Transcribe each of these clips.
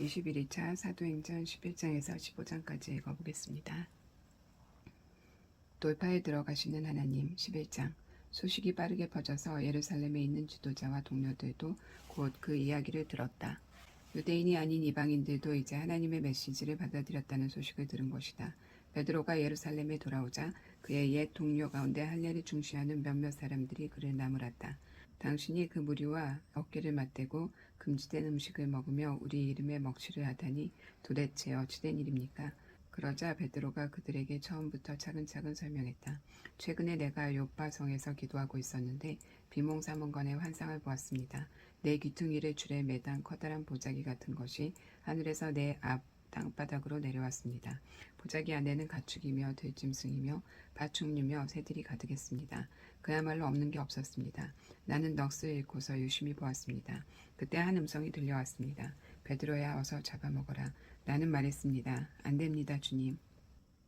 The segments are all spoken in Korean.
21일차 사도행전 11장에서 15장까지 읽어보겠습니다. 돌파에 들어가시는 하나님. 11장. 소식이 빠르게 퍼져서 예루살렘에 있는 지도자와 동료들도 곧 그 이야기를 들었다. 유대인이 아닌 이방인들도 이제 하나님의 메시지를 받아들였다는 소식을 들은 것이다. 베드로가 예루살렘에 돌아오자 그의 옛 동료 가운데 할례를 중시하는 몇몇 사람들이 그를 나무랐다. 당신이 그 무리와 어깨를 맞대고 금지된 음식을 먹으며 우리 이름에 먹칠을 하다니 도대체 어찌된 일입니까? 그러자 베드로가 그들에게 처음부터 차근차근 설명했다. 최근에 내가 요바성에서 기도하고 있었는데 비몽사몽간의 환상을 보았습니다. 내 귀퉁이를 줄에 매단 커다란 보자기 같은 것이 하늘에서 내 앞 땅바닥으로 내려왔습니다. 보자기 안에는 가축이며 들짐승이며 파충류며 새들이 가득했습니다. 그야말로 없는 게 없었습니다. 나는 넋을 잃고서 유심히 보았습니다. 그때 한 음성이 들려왔습니다. 베드로야, 어서 잡아먹어라. 나는 말했습니다. 안 됩니다, 주님.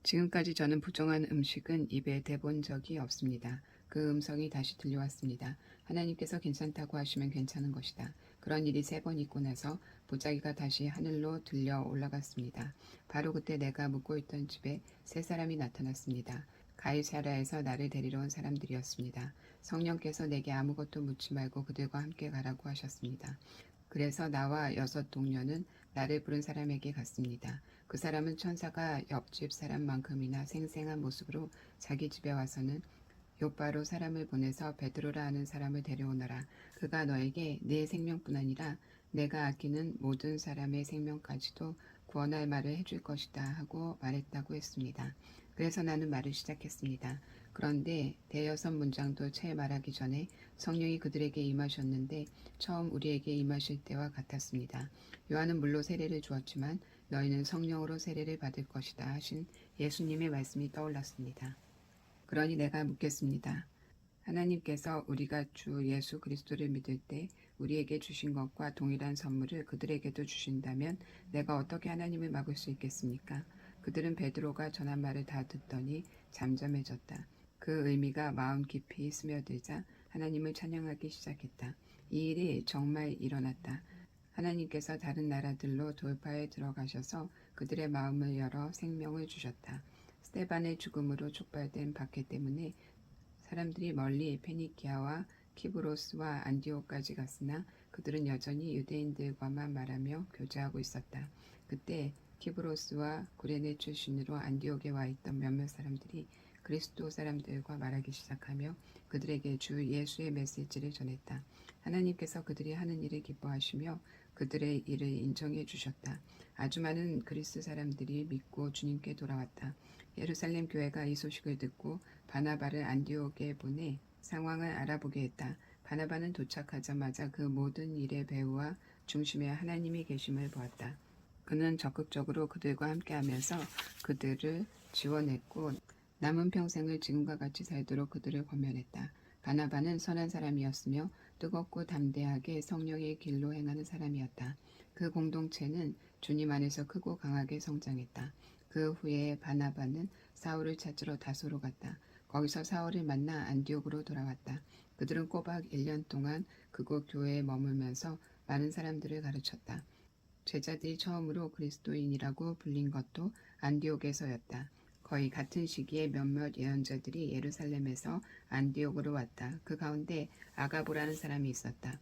지금까지 저는 부정한 음식은 입에 대본 적이 없습니다. 그 음성이 다시 들려왔습니다. 하나님께서 괜찮다고 하시면 괜찮은 것이다. 그런 일이 3번 있고 나서 보자기가 다시 하늘로 들려 올라갔습니다. 바로 그때 내가 묵고 있던 집에 3사람이 나타났습니다. 가이사랴에서 나를 데리러 온 사람들이었습니다. 성령께서 내게 아무것도 묻지 말고 그들과 함께 가라고 하셨습니다. 그래서 나와 6 동료는 나를 부른 사람에게 갔습니다. 그 사람은 천사가 옆집 사람만큼이나 생생한 모습으로 자기 집에 와서는 요바로 사람을 보내서 베드로라 하는 사람을 데려오너라. 그가 너에게 내 생명뿐 아니라 내가 아끼는 모든 사람의 생명까지도 구원할 말을 해줄 것이다 하고 말했다고 했습니다. 그래서 나는 말을 시작했습니다. 그런데 대여섯 문장도 채 말하기 전에 성령이 그들에게 임하셨는데 처음 우리에게 임하실 때와 같았습니다. 요한은 물로 세례를 주었지만 너희는 성령으로 세례를 받을 것이다 하신 예수님의 말씀이 떠올랐습니다. 그러니 내가 묻겠습니다. 하나님께서 우리가 주 예수 그리스도를 믿을 때 우리에게 주신 것과 동일한 선물을 그들에게도 주신다면 내가 어떻게 하나님을 막을 수 있겠습니까? 그들은 베드로가 전한 말을 다 듣더니 잠잠해졌다. 그 의미가 마음 깊이 스며들자 하나님을 찬양하기 시작했다. 이 일이 정말 일어났다. 하나님께서 다른 나라들로 돌파에 들어가셔서 그들의 마음을 열어 생명을 주셨다. 스데반의 죽음으로 촉발된 박해 때문에 사람들이 멀리 페니키아와 키브로스와 안디오까지 갔으나 그들은 여전히 유대인들과만 말하며 교제하고 있었다. 그때 키브로스와 구레네 출신으로 안디옥에 와 있던 몇몇 사람들이 그리스도 사람들과 말하기 시작하며 그들에게 주 예수의 메시지를 전했다. 하나님께서 그들이 하는 일을 기뻐하시며 그들의 일을 인정해 주셨다. 아주 많은 그리스 사람들이 믿고 주님께 돌아왔다. 예루살렘 교회가 이 소식을 듣고 바나바를 안디옥에 보내 상황을 알아보게 했다. 바나바는 도착하자마자 그 모든 일의 배후와 중심에 하나님이 계심을 보았다. 그는 적극적으로 그들과 함께하면서 그들을 지원했고 남은 평생을 지금과 같이 살도록 그들을 권면했다. 바나바는 선한 사람이었으며 뜨겁고 담대하게 성령의 길로 행하는 사람이었다. 그 공동체는 주님 안에서 크고 강하게 성장했다. 그 후에 바나바는 사울을 찾으러 다소로 갔다. 거기서 사울을 만나 안디옥으로 돌아왔다. 그들은 꼬박 1년 동안 그곳 교회에 머물면서 많은 사람들을 가르쳤다. 제자들이 처음으로 그리스도인이라고 불린 것도 안디옥에서였다. 거의 같은 시기에 몇몇 예언자들이 예루살렘에서 안디옥으로 왔다. 그 가운데 아가보라는 사람이 있었다.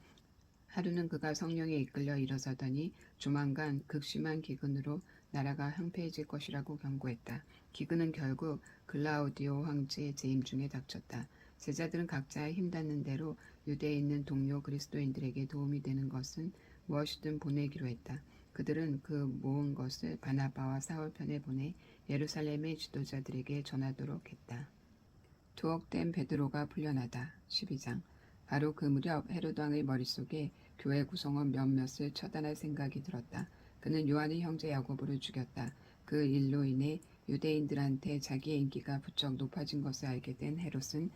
하루는 그가 성령에 이끌려 일어서더니 조만간 극심한 기근으로 나라가 황폐해질 것이라고 경고했다. 기근은 결국 글라우디오 황제의 재임 중에 닥쳤다. 제자들은 각자 힘닿는 대로 유대에 있는 동료 그리스도인들에게 도움이 되는 것은 무엇이든 보내기로 했다. 그들은 그 모은 것을 바나바와 사울 편에 보내 예루살렘의 지도자들에게 전하도록 했다. 투옥된 베드로가 풀려나다. 12장. 바로 그 무렵 헤롯 왕의 머릿속에 교회 구성원 몇몇을 처단할 생각이 들었다. 그는 요한의 형제 야고보를 죽였다. 그 일로 인해 유대인들한테 자기의 인기가 부쩍 높아진 것을 알게 된 헤롯은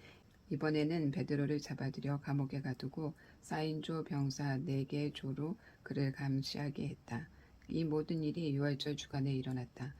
이번에는 베드로를 잡아들여 감옥에 가두고 사인조 병사 4개의 조로 그를 감시하게 했다. 이 모든 일이 6월절 주간에 일어났다.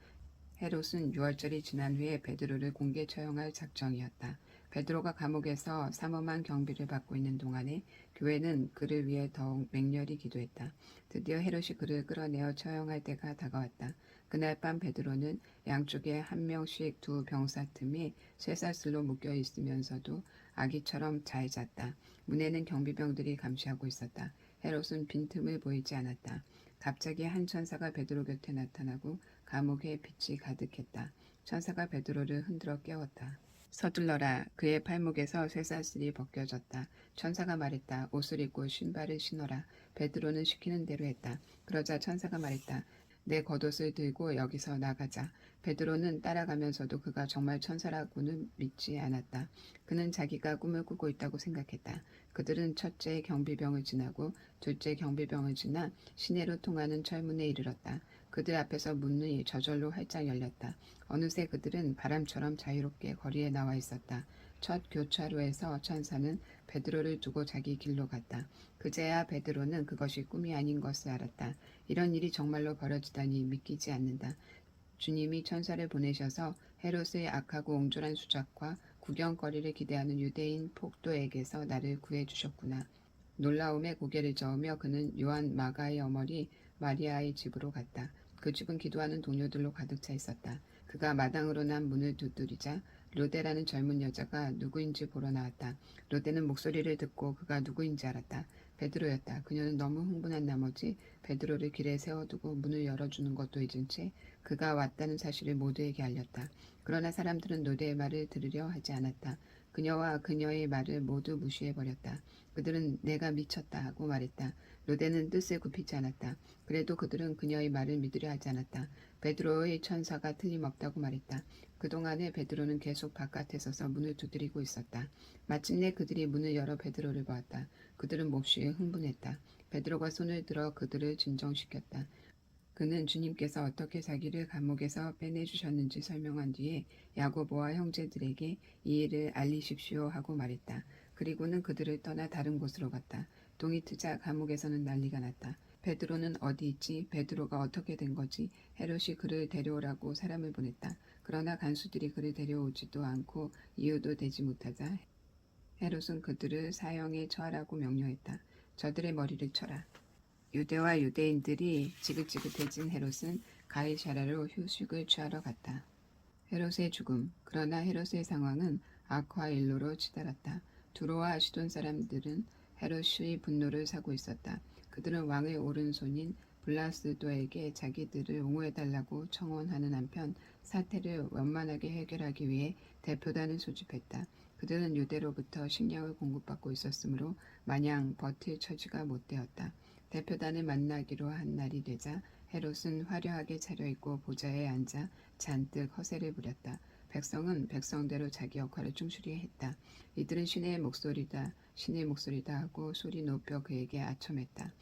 헤롯은 6월절이 지난 후에 베드로를 공개 처형할 작정이었다. 베드로가 감옥에서 삼엄한 경비를 받고 있는 동안에 교회는 그를 위해 더욱 맹렬히 기도했다. 드디어 헤롯이 그를 끌어내어 처형할 때가 다가왔다. 그날 밤 베드로는 양쪽에 한 명씩 두 병사 틈에 쇠사슬로 묶여 있으면서도 아기처럼 잘 잤다. 문에는 경비병들이 감시하고 있었다. 헤롯은 빈틈을 보이지 않았다. 갑자기 한 천사가 베드로 곁에 나타나고 감옥에 빛이 가득했다. 천사가 베드로를 흔들어 깨웠다. 서둘러라. 그의 팔목에서 쇠사슬이 벗겨졌다. 천사가 말했다. 옷을 입고 신발을 신어라. 베드로는 시키는 대로 했다. 그러자 천사가 말했다. 내 겉옷을 들고 여기서 나가자. 베드로는 따라가면서도 그가 정말 천사라고는 믿지 않았다. 그는 자기가 꿈을 꾸고 있다고 생각했다. 그들은 첫째 경비병을 지나고 둘째 경비병을 지나 시내로 통하는 철문에 이르렀다. 그들 앞에서 문이 저절로 활짝 열렸다. 어느새 그들은 바람처럼 자유롭게 거리에 나와 있었다. 첫 교차로에서 천사는 베드로를 두고 자기 길로 갔다. 그제야 베드로는 그것이 꿈이 아닌 것을 알았다. 이런 일이 정말로 벌어지다니 믿기지 않는다. 주님이 천사를 보내셔서 헤롯의 악하고 옹졸한 수작과 구경거리를 기대하는 유대인 폭도에게서 나를 구해주셨구나. 놀라움에 고개를 저으며 그는 요한 마가의 어머니 마리아의 집으로 갔다. 그 집은 기도하는 동료들로 가득 차 있었다. 그가 마당으로 난 문을 두드리자 로데라는 젊은 여자가 누구인지 보러 나왔다. 로데는 목소리를 듣고 그가 누구인지 알았다. 베드로였다. 그녀는 너무 흥분한 나머지 베드로를 길에 세워두고 문을 열어주는 것도 잊은 채 그가 왔다는 사실을 모두에게 알렸다. 그러나 사람들은 로데의 말을 들으려 하지 않았다. 그녀와 그녀의 말을 모두 무시해버렸다. 그들은 내가 미쳤다 하고 말했다. 로데는 뜻을 굽히지 않았다. 그래도 그들은 그녀의 말을 믿으려 하지 않았다. 베드로의 천사가 틀림없다고 말했다. 그동안에 베드로는 계속 바깥에 서서 문을 두드리고 있었다. 마침내 그들이 문을 열어 베드로를 보았다. 그들은 몹시 흥분했다. 베드로가 손을 들어 그들을 진정시켰다. 그는 주님께서 어떻게 자기를 감옥에서 빼내주셨는지 설명한 뒤에 야고보와 형제들에게 이 일을 알리십시오 하고 말했다. 그리고는 그들을 떠나 다른 곳으로 갔다. 동이 트자 감옥에서는 난리가 났다. 베드로는 어디 있지? 베드로가 어떻게 된 거지? 헤롯이 그를 데려오라고 사람을 보냈다. 그러나 간수들이 그를 데려오지도 않고 이유도 되지 못하자 헤롯은 그들을 사형에 처하라고 명령했다. 저들의 머리를 쳐라. 유대와 유대인들이 지긋지긋해진 헤롯은 가이사랴로 휴식을 취하러 갔다. 헤롯의 죽음. 그러나 헤롯의 상황은 악화 일로로 치달았다. 두로와 시돈 사람들은 헤롯의 분노를 사고 있었다. 그들은 왕의 오른손인 블라스도에게 자기들을 옹호해달라고 청원하는 한편 사태를 원만하게 해결하기 위해 대표단을 소집했다. 그들은 유대로부터 식량을 공급받고 있었으므로 마냥 버틸 처지가 못 되었다. 대표단을 만나기로 한 날이 되자 헤롯은 화려하게 차려입고 보좌에 앉아 잔뜩 허세를 부렸다. 백성은 백성대로 자기 역할을 충실히 했다. 이들은 신의 목소리다 하고 소리 높여 그에게 아첨했다.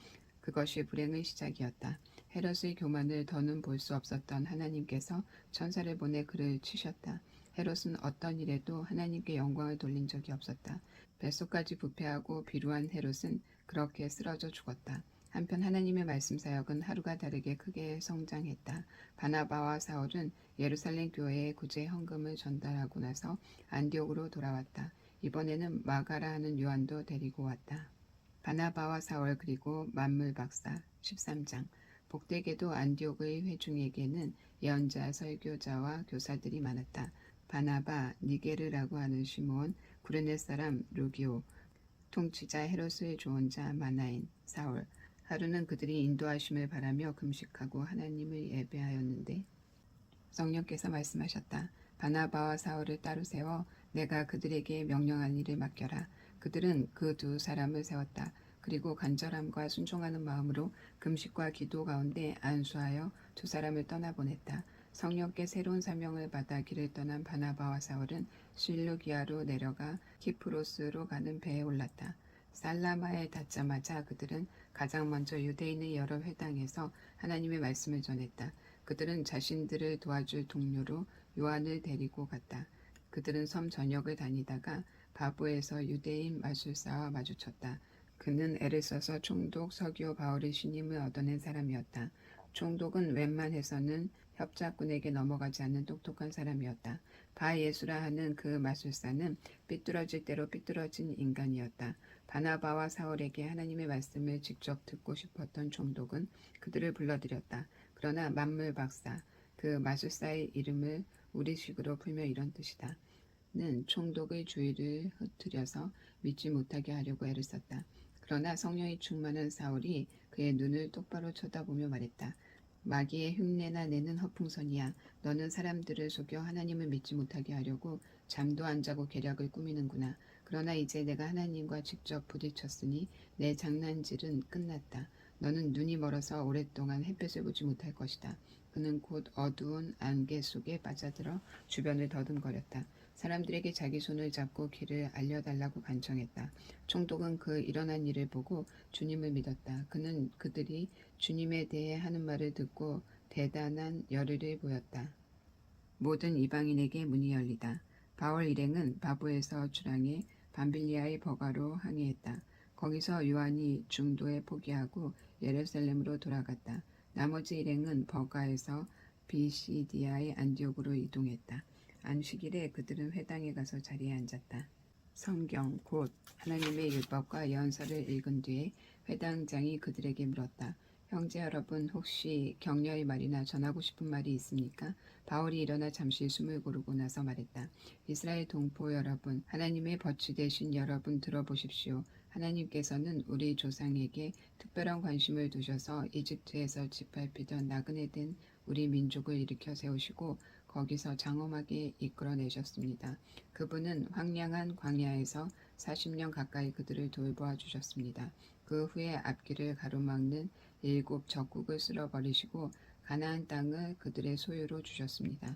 그것이 불행의 시작이었다. 헤롯의 교만을 더는 볼 수 없었던 하나님께서 천사를 보내 그를 치셨다. 헤롯은 어떤 일에도 하나님께 영광을 돌린 적이 없었다. 뱃속까지 부패하고 비루한 헤롯은 그렇게 쓰러져 죽었다. 한편 하나님의 말씀 사역은 하루가 다르게 크게 성장했다. 바나바와 사울은 예루살렘 교회에 구제 헌금을 전달하고 나서 안디옥으로 돌아왔다. 이번에는 마가라 하는 요한도 데리고 왔다. 바나바와 사울 그리고 만물 박사 13장. 복되게도 안디옥의 회중에게는 예언자, 설교자와 교사들이 많았다. 바나바, 니게르라고 하는 시몬, 구레네 사람 루기오, 통치자 헤롯의 조언자 마나인, 사울. 하루는 그들이 인도하심을 바라며 금식하고 하나님을 예배하였는데 성령께서 말씀하셨다. 바나바와 사울을 따로 세워 내가 그들에게 명령한 일을 맡겨라. 그들은 그 두 사람을 세웠다. 그리고 간절함과 순종하는 마음으로 금식과 기도 가운데 안수하여 두 사람을 떠나보냈다. 성령께 새로운 사명을 받아 길을 떠난 바나바와 사울은 실루기아로 내려가 키프로스로 가는 배에 올랐다. 살라마에 닿자마자 그들은 가장 먼저 유대인의 여러 회당에서 하나님의 말씀을 전했다. 그들은 자신들을 도와줄 동료로 요한을 데리고 갔다. 그들은 섬 전역을 다니다가 바부에서 유대인 마술사와 마주쳤다. 그는 애를 써서 총독 서기오 바울의 신임을 얻어낸 사람이었다. 총독은 웬만해서는 협작꾼에게 넘어가지 않는 똑똑한 사람이었다. 바 예수라 하는 그 마술사는 삐뚤어질 대로 삐뚤어진 인간이었다. 바나바와 사울에게 하나님의 말씀을 직접 듣고 싶었던 총독은 그들을 불러들였다. 그러나 만물 박사, 그 마술사의 이름을 우리식으로 풀며 이런 뜻이다. 는 총독의 주의를 흩트려서 믿지 못하게 하려고 애를 썼다. 그러나 성령이 충만한 사울이 그의 눈을 똑바로 쳐다보며 말했다. 마귀의 흉내나 내는 허풍선이야. 너는 사람들을 속여 하나님을 믿지 못하게 하려고 잠도 안 자고 계략을 꾸미는구나. 그러나 이제 내가 하나님과 직접 부딪혔으니 내 장난질은 끝났다. 너는 눈이 멀어서 오랫동안 햇볕을 보지 못할 것이다. 그는 곧 어두운 안개 속에 빠져들어 주변을 더듬거렸다. 사람들에게 자기 손을 잡고 길을 알려달라고 간청했다. 총독은 그 일어난 일을 보고 주님을 믿었다. 그는 그들이 주님에 대해 하는 말을 듣고 대단한 열의를 보였다. 모든 이방인에게 문이 열리다. 바울 일행은 바보에서 출항해 밤빌리아의 버가로 항해했다. 거기서 요한이 중도에 포기하고 예루살렘으로 돌아갔다. 나머지 일행은 버가에서 비시디아의 안디옥으로 이동했다. 안식일에 그들은 회당에 가서 자리에 앉았다. 성경 곧 하나님의 율법과 예언서를 읽은 뒤에 회당장이 그들에게 물었다. 형제 여러분, 혹시 격려의 말이나 전하고 싶은 말이 있습니까? 바울이 일어나 잠시 숨을 고르고 나서 말했다. 이스라엘 동포 여러분, 하나님의 벗이 되신 여러분 들어보십시오. 하나님께서는 우리 조상에게 특별한 관심을 두셔서 이집트에서 짓밟히던 나그네 된 우리 민족을 일으켜 세우시고 거기서 장엄하게 이끌어내셨습니다. 그분은 황량한 광야에서 40년 가까이 그들을 돌보아 주셨습니다. 그 후에 앞길을 가로막는 7 적국을 쓸어버리시고 가나안 땅을 그들의 소유로 주셨습니다.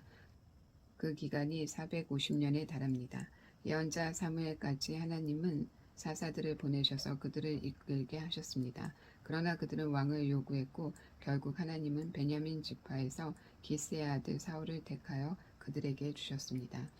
그 기간이 450년에 달합니다. 예언자 사무엘까지 하나님은 사사들을 보내셔서 그들을 이끌게 하셨습니다. 그러나 그들은 왕을 요구했고 결국 하나님은 베냐민 지파에서 기스의 아들 사울을 택하여 그들에게 주셨습니다.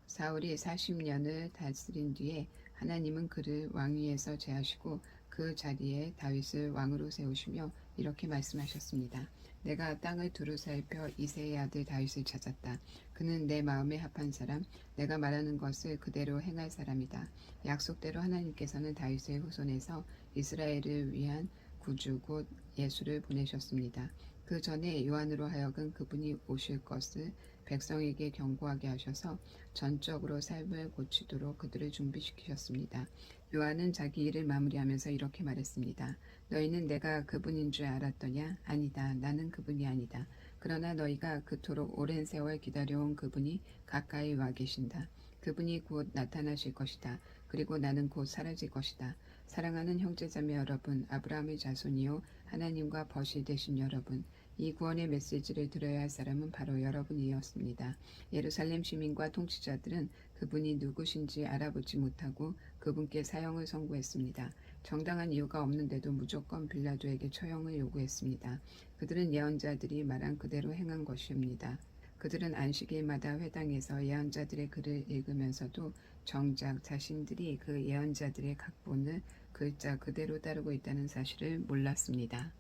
사울이 40년을 다스린 뒤에 하나님은 그를 왕위에서 제하시고 그 자리에 다윗을 왕으로 세우시며 이렇게 말씀하셨습니다. 내가 땅을 두루 살펴 이새의 아들 다윗을 찾았다. 그는 내 마음에 합한 사람, 내가 말하는 것을 그대로 행할 사람이다. 약속대로 하나님께서는 다윗의 후손에서 이스라엘을 위한 구주 곧 예수를 보내셨습니다. 그 전에 요한으로 하여금 그분이 오실 것을 백성에게 경고하게 하셔서 전적으로 삶을 고치도록 그들을 준비시키셨습니다. 요한은 자기 일을 마무리하면서 이렇게 말했습니다. 너희는 내가 그분인 줄 알았더냐? 아니다. 나는 그분이 아니다. 그러나 너희가 그토록 오랜 세월 기다려온 그분이 가까이 와 계신다. 그분이 곧 나타나실 것이다. 그리고 나는 곧 사라질 것이다. 사랑하는 형제자매 여러분, 아브라함의 자손이요 하나님과 벗이 되신 여러분, 이 구원의 메시지를 들어야 할 사람은 바로 여러분이었습니다. 예루살렘 시민과 통치자들은 그분이 누구신지 알아보지 못하고 그분께 사형을 선고했습니다. 정당한 이유가 없는데도 무조건 빌라도에게 처형을 요구했습니다. 그들은 예언자들이 말한 그대로 행한 것입니다. 그들은 안식일마다 회당에서 예언자들의 글을 읽으면서도 정작 자신들이 그 예언자들의 각본을 글자 그대로 따르고 있다는 사실을 몰랐습니다.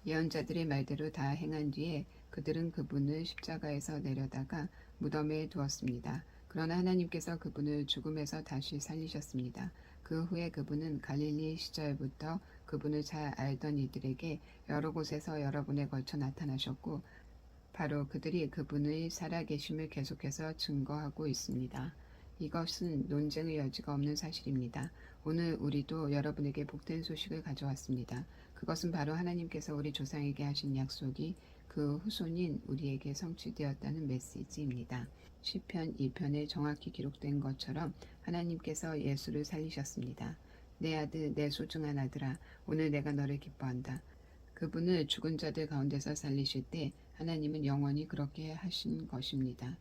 예언자들의 말대로 다 행한 뒤에 그들은 그분을 십자가에서 내려다가 무덤에 두었습니다. 그러나 하나님께서 그분을 죽음에서 다시 살리셨습니다. 그 후에 그분은 갈릴리 시절부터 그분을 잘 알던 이들에게 여러 곳에서 여러 분에 걸쳐 나타나셨고 바로 그들이 그분의 살아계심을 계속해서 증거하고 있습니다. 이것은 논쟁의 여지가 없는 사실입니다. 오늘 우리도 여러분에게 복된 소식을 가져왔습니다. 그것은 바로 하나님께서 우리 조상에게 하신 약속이 그 후손인 우리에게 성취되었다는 메시지입니다. 시편 2편에 정확히 기록된 것처럼 하나님께서 예수를 살리셨습니다. 내 아들, 내 소중한 아들아, 오늘 내가 너를 기뻐한다. 그분을 죽은 자들 가운데서 살리실 때 하나님은 영원히 그렇게 하신 것입니다.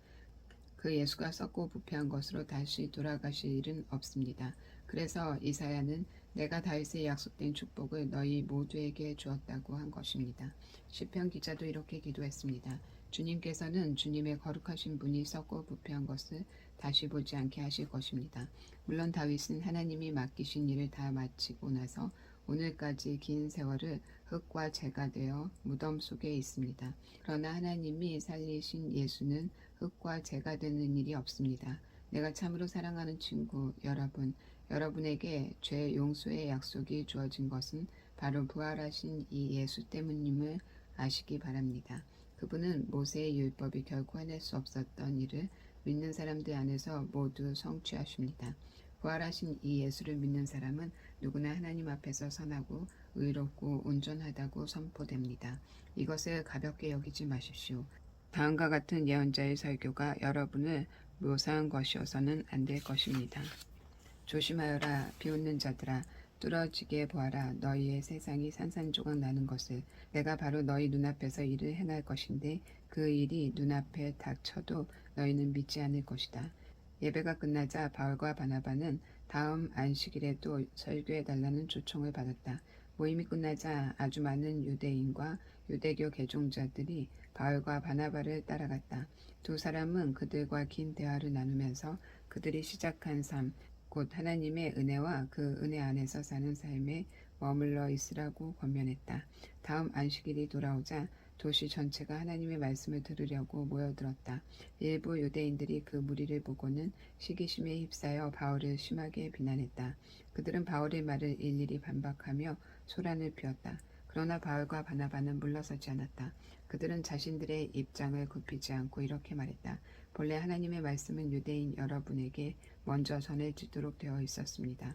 그 예수가 썩고 부패한 것으로 다시 돌아가실 일은 없습니다. 그래서 이사야는 내가 다윗의 약속된 축복을 너희 모두에게 주었다고 한 것입니다. 시편 기자도 이렇게 기도했습니다. 주님께서는 주님의 거룩하신 분이 썩고 부패한 것을 다시 보지 않게 하실 것입니다. 물론 다윗은 하나님이 맡기신 일을 다 마치고 나서 오늘까지 긴 세월을 흙과 재가 되어 무덤 속에 있습니다. 그러나 하나님이 살리신 예수는 흙과 재가 되는 일이 없습니다. 내가 참으로 사랑하는 친구 여러분, 여러분에게 죄 용서의 약속이 주어진 것은 바로 부활하신 이 예수 때문임을 아시기 바랍니다. 그분은 모세의 율법이 결코 해낼 수 없었던 일을 믿는 사람들 안에서 모두 성취하십니다. 부활하신 이 예수를 믿는 사람은 누구나 하나님 앞에서 선하고 의롭고 온전하다고 선포됩니다. 이것을 가볍게 여기지 마십시오. 다음과 같은 예언자의 설교가 여러분을 묘사한 것이어서는 안 될 것입니다. 조심하여라, 비웃는 자들아, 뚫어지게 보아라. 너희의 세상이 산산조각 나는 것을. 내가 바로 너희 눈앞에서 일을 행할 것인데 그 일이 눈앞에 닥쳐도 너희는 믿지 않을 것이다. 예배가 끝나자 바울과 바나바는 다음 안식일에도 설교해달라는 초청을 받았다. 모임이 끝나자 아주 많은 유대인과 유대교 개종자들이 바울과 바나바를 따라갔다. 두 사람은 그들과 긴 대화를 나누면서 그들이 시작한 삶, 곧 하나님의 은혜와 그 은혜 안에서 사는 삶에 머물러 있으라고 권면했다. 다음 안식일이 돌아오자 도시 전체가 하나님의 말씀을 들으려고 모여들었다. 일부 유대인들이 그 무리를 보고는 시기심에 휩싸여 바울을 심하게 비난했다. 그들은 바울의 말을 일일이 반박하며 소란을 피웠다. 그러나 바울과 바나바는 물러서지 않았다. 그들은 자신들의 입장을 굽히지 않고 이렇게 말했다. 본래 하나님의 말씀은 유대인 여러분에게 먼저 전해지도록 되어 있었습니다.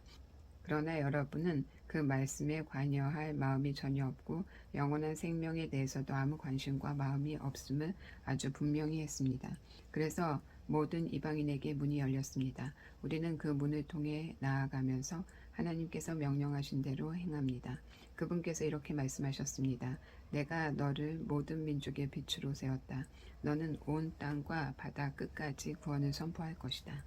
그러나 여러분은 그 말씀에 관여할 마음이 전혀 없고 영원한 생명에 대해서도 아무 관심과 마음이 없음을 아주 분명히 했습니다. 그래서 모든 이방인에게 문이 열렸습니다. 우리는 그 문을 통해 나아가면서 하나님께서 명령하신 대로 행합니다. 그분께서 이렇게 말씀하셨습니다. 내가 너를 모든 민족의 빛으로 세웠다. 너는 온 땅과 바다 끝까지 구원을 선포할 것이다.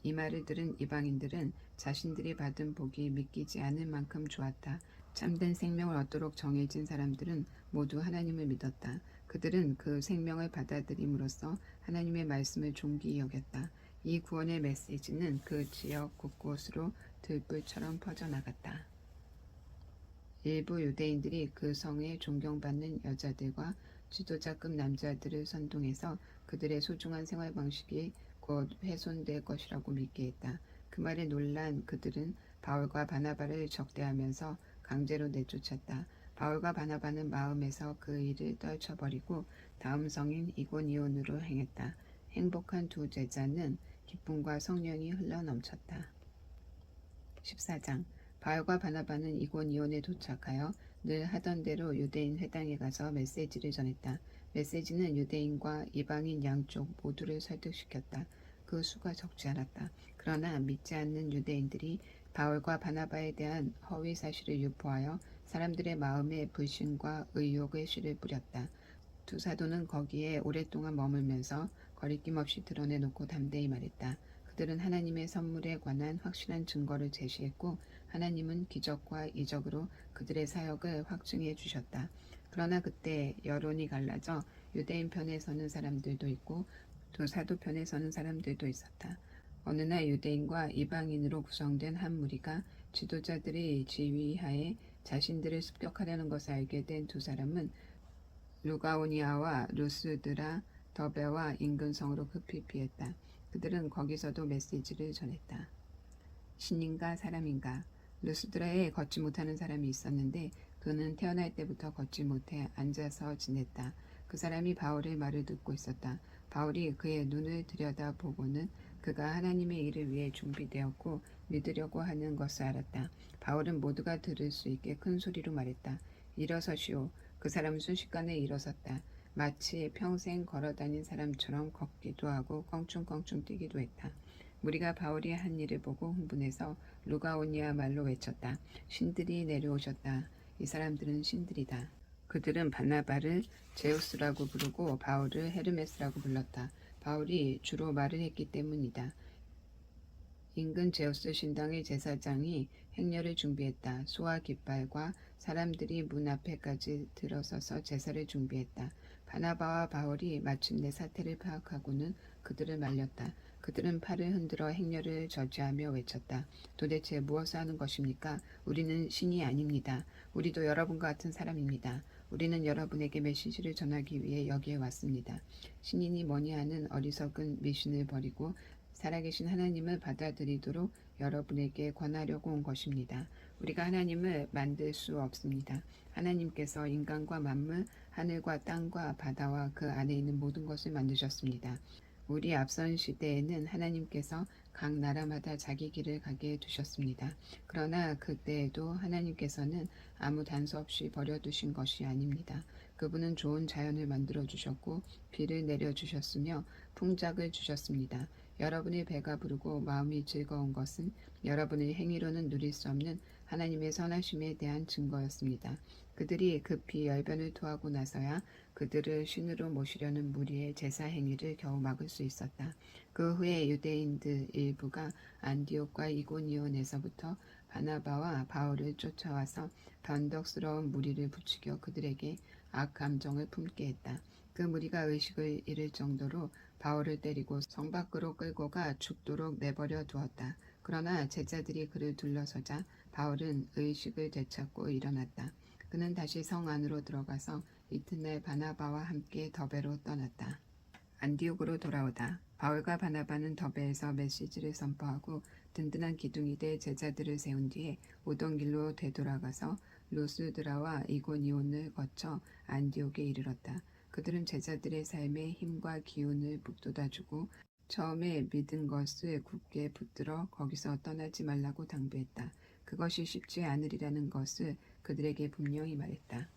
이 말을 들은 이방인들은 자신들이 받은 복이 믿기지 않을 만큼 좋았다. 참된 생명을 얻도록 정해진 사람들은 모두 하나님을 믿었다. 그들은 그 생명을 받아들임으로써 하나님의 말씀을 존귀히 여겼다. 이 구원의 메시지는 그 지역 곳곳으로 들불처럼 퍼져나갔다. 일부 유대인들이 그 성에 존경받는 여자들과 지도자급 남자들을 선동해서 그들의 소중한 생활 방식이 곧 훼손될 것이라고 믿게 했다. 그 말에 놀란 그들은 바울과 바나바를 적대하면서 강제로 내쫓았다. 바울과 바나바는 마음에서 그 일을 떨쳐버리고 다음 성인 이고니온으로 행했다. 행복한 두 제자는 기쁨과 성령이 흘러넘쳤다. 14장 바울과 바나바는 이고니온에 도착하여 늘 하던 대로 유대인 회당에 가서 메시지를 전했다. 메시지는 유대인과 이방인 양쪽 모두를 설득시켰다. 그 수가 적지 않았다. 그러나 믿지 않는 유대인들이 바울과 바나바에 대한 허위 사실을 유포하여 사람들의 마음에 불신과 의욕의 씨를 뿌렸다. 두 사도는 거기에 오랫동안 머물면서 거리낌 없이 드러내놓고 담대히 말했다. 그들은 하나님의 선물에 관한 확실한 증거를 제시했고 하나님은 기적과 이적으로 그들의 사역을 확증해 주셨다. 그러나 그때 여론이 갈라져 유대인 편에 서는 사람들도 있고 또 사도 편에 서는 사람들도 있었다. 어느 날 유대인과 이방인으로 구성된 한 무리가 지도자들의 지휘하에 자신들을 습격하려는 것을 알게 된 두 사람은 루가오니아와 루스드라, 더베와 인근 성으로 급히 피했다. 그들은 거기서도 메시지를 전했다. 신인가 사람인가? 루스드라에 걷지 못하는 사람이 있었는데 그는 태어날 때부터 걷지 못해 앉아서 지냈다. 그 사람이 바울의 말을 듣고 있었다. 바울이 그의 눈을 들여다보고는 그가 하나님의 일을 위해 준비되었고 믿으려고 하는 것을 알았다. 바울은 모두가 들을 수 있게 큰 소리로 말했다. 일어서시오. 그 사람은 순식간에 일어섰다. 마치 평생 걸어다닌 사람처럼 걷기도 하고 껑충껑충 뛰기도 했다. 무리가 바울이 한 일을 보고 흥분해서 루가오니아 말로 외쳤다. 신들이 내려오셨다. 이 사람들은 신들이다. 그들은 바나바를 제우스라고 부르고 바울을 헤르메스라고 불렀다. 바울이 주로 말을 했기 때문이다. 인근 제우스 신당의 제사장이 행렬을 준비했다. 소와 깃발과 사람들이 문 앞에까지 들어서서 제사를 준비했다. 바나바와 바울이 마침내 사태를 파악하고는 그들을 말렸다. 그들은 팔을 흔들어 행렬을 저지하며 외쳤다. 도대체 무엇을 하는 것입니까? 우리는 신이 아닙니다. 우리도 여러분과 같은 사람입니다. 우리는 여러분에게 메시지를 전하기 위해 여기에 왔습니다. 신인이 뭐니 하는 어리석은 미신을 버리고 살아계신 하나님을 받아들이도록 여러분에게 권하려고 온 것입니다. 우리가 하나님을 만들 수 없습니다. 하나님께서 인간과 만물, 하늘과 땅과 바다와 그 안에 있는 모든 것을 만드셨습니다. 우리 앞선 시대에는 하나님께서 각 나라마다 자기 길을 가게 두셨습니다. 그러나 그때에도 하나님께서는 아무 단서 없이 버려두신 것이 아닙니다. 그분은 좋은 자연을 만들어 주셨고 비를 내려 주셨으며 풍작을 주셨습니다. 여러분의 배가 부르고 마음이 즐거운 것은 여러분의 행위로는 누릴 수 없는 하나님의 선하심에 대한 증거였습니다. 그들이 급히 열변을 토하고 나서야 그들을 신으로 모시려는 무리의 제사 행위를 겨우 막을 수 있었다. 그 후에 유대인들 일부가 안디옥과 이고니온에서부터 바나바와 바울을 쫓아와서 변덕스러운 무리를 부추겨 그들에게 악감정을 품게 했다. 그 무리가 의식을 잃을 정도로 바울을 때리고 성 밖으로 끌고 가 죽도록 내버려 두었다. 그러나 제자들이 그를 둘러서자 바울은 의식을 되찾고 일어났다. 그는 다시 성 안으로 들어가서 이튿날 바나바와 함께 더베로 떠났다. 안디옥으로 돌아오다 바울과 바나바는 더베에서 메시지를 선포하고 든든한 기둥이 돼 제자들을 세운 뒤에 오던 길로 되돌아가서 루스드라와 이고니온을 거쳐 안디옥에 이르렀다. 그들은 제자들의 삶에 힘과 기운을 북돋아주고 처음에 믿은 것을 굳게 붙들어 거기서 떠나지 말라고 당부했다. 그것이 쉽지 않으리라는 것을 그들에게 분명히 말했다.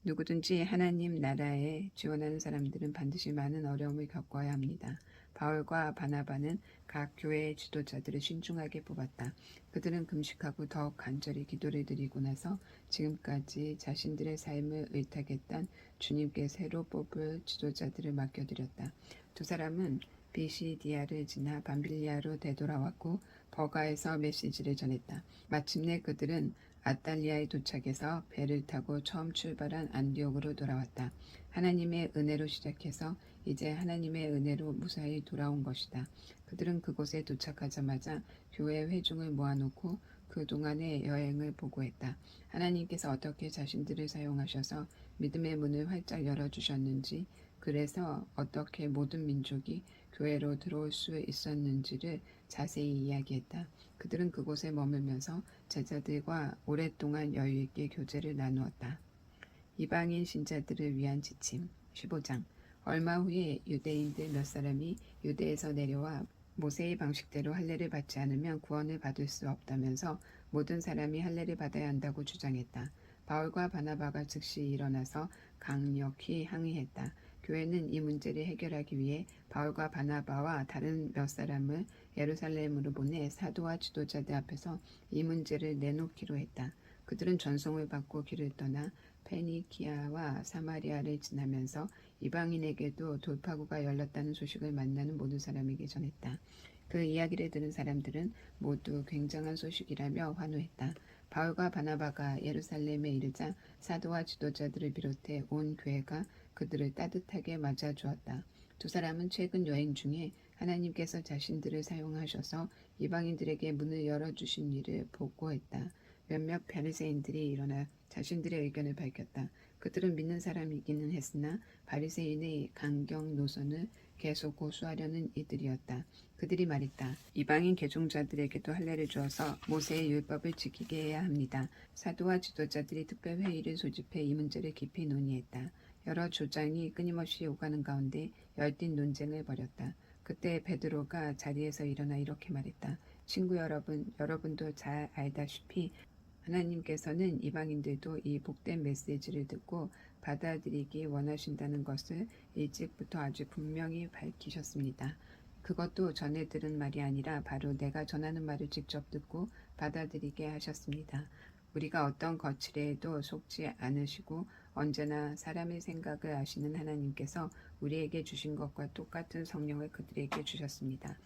누구든지 하나님 나라에 지원하는 사람들은 반드시 많은 어려움을 겪어야 합니다. 바울과 바나바는 각 교회의 지도자들을 신중하게 뽑았다. 그들은 금식하고 더욱 간절히 기도를 드리고 나서 지금까지 자신들의 삶을 의탁했던 주님께 새로 뽑을 지도자들을 맡겨드렸다. 두 사람은 비시디아를 지나 밤빌리아로 되돌아왔고 버가에서 메시지를 전했다. 마침내 그들은 아탈리아에 도착해서 배를 타고 처음 출발한 안디옥으로 돌아왔다. 하나님의 은혜로 시작해서 이제 하나님의 은혜로 무사히 돌아온 것이다. 그들은 그곳에 도착하자마자 교회 회중을 모아놓고 그동안의 여행을 보고했다. 하나님께서 어떻게 자신들을 사용하셔서 믿음의 문을 활짝 열어주셨는지, 그래서 어떻게 모든 민족이 교회로 들어올 수 있었는지를 자세히 이야기했다. 그들은 그곳에 머물면서 제자들과 오랫동안 여유있게 교제를 나누었다. 이방인 신자들을 위한 지침 15장 얼마 후에 유대인들 몇 사람이 유대에서 내려와 모세의 방식대로 할례를 받지 않으면 구원을 받을 수 없다면서 모든 사람이 할례를 받아야 한다고 주장했다. 바울과 바나바가 즉시 일어나서 강력히 항의했다. 교회는 이 문제를 해결하기 위해 바울과 바나바와 다른 몇 사람을 예루살렘으로 보내 사도와 지도자들 앞에서 이 문제를 내놓기로 했다. 그들은 전송을 받고 길을 떠나 페니키아와 사마리아를 지나면서 이방인에게도 돌파구가 열렸다는 소식을 만나는 모든 사람에게 전했다. 그 이야기를 들은 사람들은 모두 굉장한 소식이라며 환호했다. 바울과 바나바가 예루살렘에 이르자 사도와 지도자들을 비롯해 온 교회가 그들을 따뜻하게 맞아주었다. 두 사람은 최근 여행 중에 하나님께서 자신들을 사용하셔서 이방인들에게 문을 열어주신 일을 보고했다. 몇몇 바리새인들이 일어나 자신들의 의견을 밝혔다. 그들은 믿는 사람이기는 했으나 바리새인의 강경 노선을 계속 고수하려는 이들이었다. 그들이 말했다. 이방인 개종자들에게도 할례를 주어서 모세의 율법을 지키게 해야 합니다. 사도와 지도자들이 특별회의를 소집해 이 문제를 깊이 논의했다. 여러 주장이 끊임없이 오가는 가운데 열띤 논쟁을 벌였다. 그때 베드로가 자리에서 일어나 이렇게 말했다. 친구 여러분, 여러분도 잘 알다시피 하나님께서는 이방인들도 이 복된 메시지를 듣고 받아들이기 원하신다는 것을 일찍부터 아주 분명히 밝히셨습니다. 그것도 전에 들은 말이 아니라 바로 내가 전하는 말을 직접 듣고 받아들이게 하셨습니다. 우리가 어떤 거칠에도 속지 않으시고 언제나 사람의 생각을 아시는 하나님께서 우리에게 주신 것과 똑같은 성령을 그들에게 주셨습니다.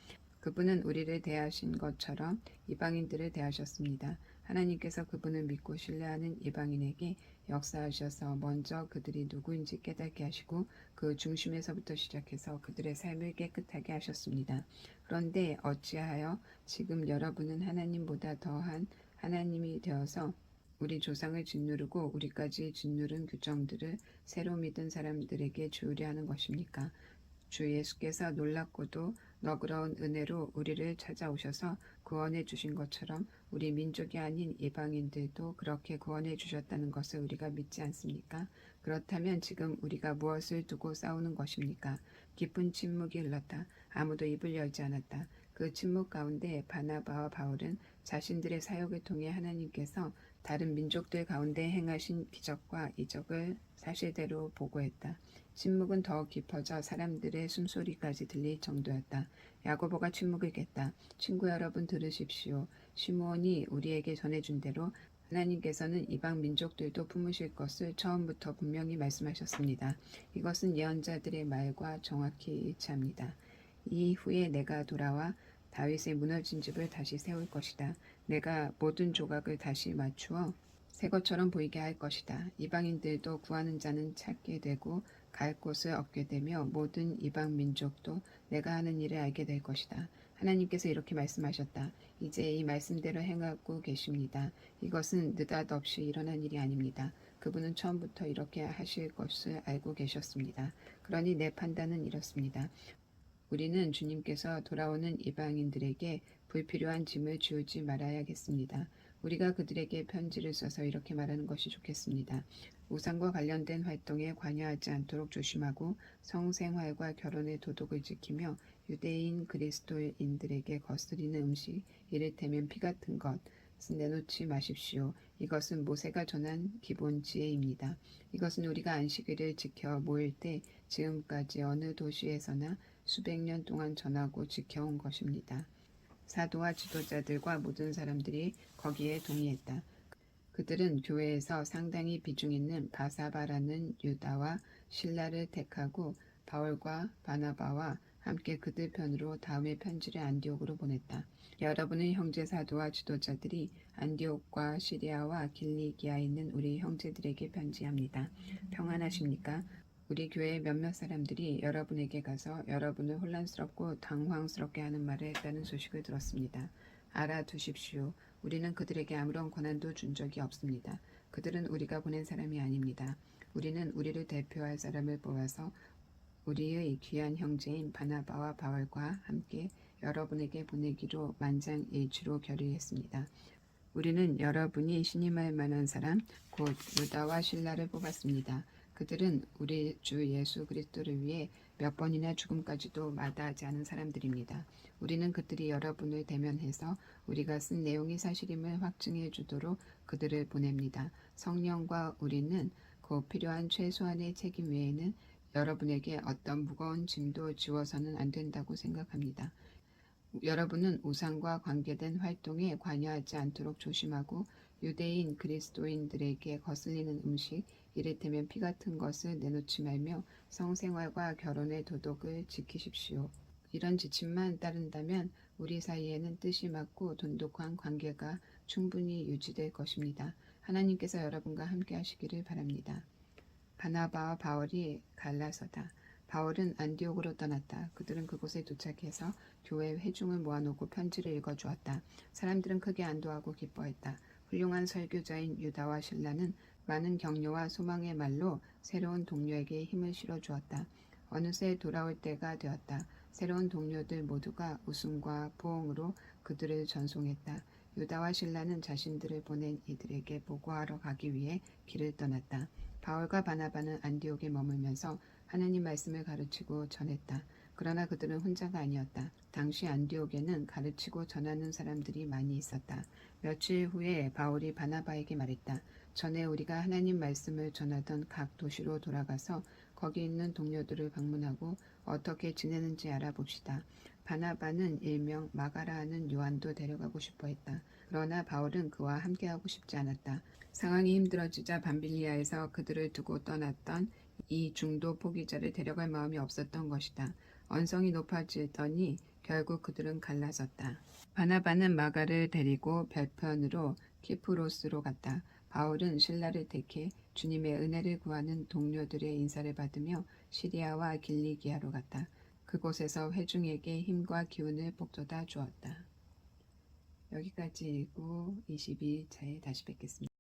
그분은 우리를 대하신 것처럼 이방인들을 대하셨습니다. 하나님께서 그분을 믿고 신뢰하는 이방인에게 역사하셔서 먼저 그들이 누구인지 깨닫게 하시고 그 중심에서부터 시작해서 그들의 삶을 깨끗하게 하셨습니다. 그런데 어찌하여 지금 여러분은 하나님보다 더한 하나님이 되어서 우리 조상을 짓누르고 우리까지 짓누른 규정들을 새로 믿은 사람들에게 주으려 하는 것입니까? 주 예수께서 놀랍고도 너그러운 은혜로 우리를 찾아오셔서 구원해 주신 것처럼 우리 민족이 아닌 이방인들도 그렇게 구원해 주셨다는 것을 우리가 믿지 않습니까? 그렇다면 지금 우리가 무엇을 두고 싸우는 것입니까? 깊은 침묵이 흘렀다. 아무도 입을 열지 않았다. 그 침묵 가운데 바나바와 바울은 자신들의 사역을 통해 하나님께서 다른 민족들 가운데 행하신 기적과 이적을 사실대로 보고했다. 침묵은 더욱 깊어져 사람들의 숨소리까지 들릴 정도였다. 야고보가 침묵을 깼다. 친구 여러분 들으십시오. 시므온이 우리에게 전해준 대로 하나님께서는 이방 민족들도 품으실 것을 처음부터 분명히 말씀하셨습니다. 이것은 예언자들의 말과 정확히 일치합니다. 이후에 내가 돌아와 다윗의 무너진 집을 다시 세울 것이다. 내가 모든 조각을 다시 맞추어 새 것처럼 보이게 할 것이다. 이방인들도 구하는 자는 찾게 되고 갈 곳을 얻게 되며 모든 이방 민족도 내가 하는 일을 알게 될 것이다. 하나님께서 이렇게 말씀하셨다. 이제 이 말씀대로 행하고 계십니다. 이것은 느닷없이 일어난 일이 아닙니다. 그분은 처음부터 이렇게 하실 것을 알고 계셨습니다. 그러니 내 판단은 이렇습니다. 우리는 주님께서 돌아오는 이방인들에게 불필요한 짐을 지우지 말아야겠습니다. 우리가 그들에게 편지를 써서 이렇게 말하는 것이 좋겠습니다. 우상과 관련된 활동에 관여하지 않도록 조심하고 성생활과 결혼의 도덕을 지키며 유대인 그리스도인들에게 거스리는 음식, 이를테면 피 같은 것은 내놓지 마십시오. 이것은 모세가 전한 기본 지혜입니다. 이것은 우리가 안식일을 지켜 모일 때 지금까지 어느 도시에서나 수백 년 동안 전하고 지켜온 것입니다. 사도와 지도자들과 모든 사람들이 거기에 동의했다. 그들은 교회에서 상당히 비중 있는 바사바라는 유다와 실라를 택하고 바울과 바나바와 함께 그들 편으로 다음의 편지를 안디옥으로 보냈다. 여러분의 형제 사도와 지도자들이 안디옥과 시리아와 길리기아에 있는 우리 형제들에게 편지합니다. 평안하십니까? 우리 교회 몇몇 사람들이 여러분에게 가서 여러분을 혼란스럽고 당황스럽게 하는 말을 했다는 소식을 들었습니다. 알아두십시오. 우리는 그들에게 아무런 권한도 준 적이 없습니다. 그들은 우리가 보낸 사람이 아닙니다. 우리는 우리를 대표할 사람을 뽑아서 우리의 귀한 형제인 바나바와 바울과 함께 여러분에게 보내기로 만장일치로 결의했습니다. 우리는 여러분이 신임할 만한 사람, 곧 유다와 실라를 뽑았습니다. 그들은 우리 주 예수 그리스도를 위해 몇 번이나 죽음까지도 마다하지 않은 사람들입니다. 우리는 그들이 여러분을 대면해서 우리가 쓴 내용이 사실임을 확증해 주도록 그들을 보냅니다. 성령과 우리는 그 필요한 최소한의 책임 외에는 여러분에게 어떤 무거운 짐도 지워서는 안 된다고 생각합니다. 여러분은 우상과 관계된 활동에 관여하지 않도록 조심하고 유대인 그리스도인들에게 거슬리는 음식, 이를테면 피 같은 것을 내놓지 말며 성생활과 결혼의 도덕을 지키십시오. 이런 지침만 따른다면 우리 사이에는 뜻이 맞고 돈독한 관계가 충분히 유지될 것입니다. 하나님께서 여러분과 함께 하시기를 바랍니다. 바나바와 바울이 갈라서다. 바울은 안디옥으로 떠났다. 그들은 그곳에 도착해서 교회 회중을 모아놓고 편지를 읽어주었다. 사람들은 크게 안도하고 기뻐했다. 훌륭한 설교자인 유다와 실라는 많은 격려와 소망의 말로 새로운 동료에게 힘을 실어주었다. 어느새 돌아올 때가 되었다. 새로운 동료들 모두가 웃음과 부흥으로 그들을 전송했다. 유다와 실라는 자신들을 보낸 이들에게 보고하러 가기 위해 길을 떠났다. 바울과 바나바는 안디옥에 머물면서 하나님 말씀을 가르치고 전했다. 그러나 그들은 혼자가 아니었다. 당시 안디옥에는 가르치고 전하는 사람들이 많이 있었다. 며칠 후에 바울이 바나바에게 말했다. 전에 우리가 하나님 말씀을 전하던 각 도시로 돌아가서 거기 있는 동료들을 방문하고 어떻게 지내는지 알아봅시다. 바나바는 일명 마가라 하는 요한도 데려가고 싶어 했다. 그러나 바울은 그와 함께하고 싶지 않았다. 상황이 힘들어지자 밤빌리아에서 그들을 두고 떠났던 이 중도 포기자를 데려갈 마음이 없었던 것이다. 언성이 높아지더니 결국 그들은 갈라졌다. 바나바는 마가를 데리고 별편으로 키프로스로 갔다. 바울은 신라를 택해 주님의 은혜를 구하는 동료들의 인사를 받으며 시리아와 길리기아로 갔다. 그곳에서 회중에게 힘과 기운을 북돋아 주었다. 여기까지 읽고 22일차에 다시 뵙겠습니다.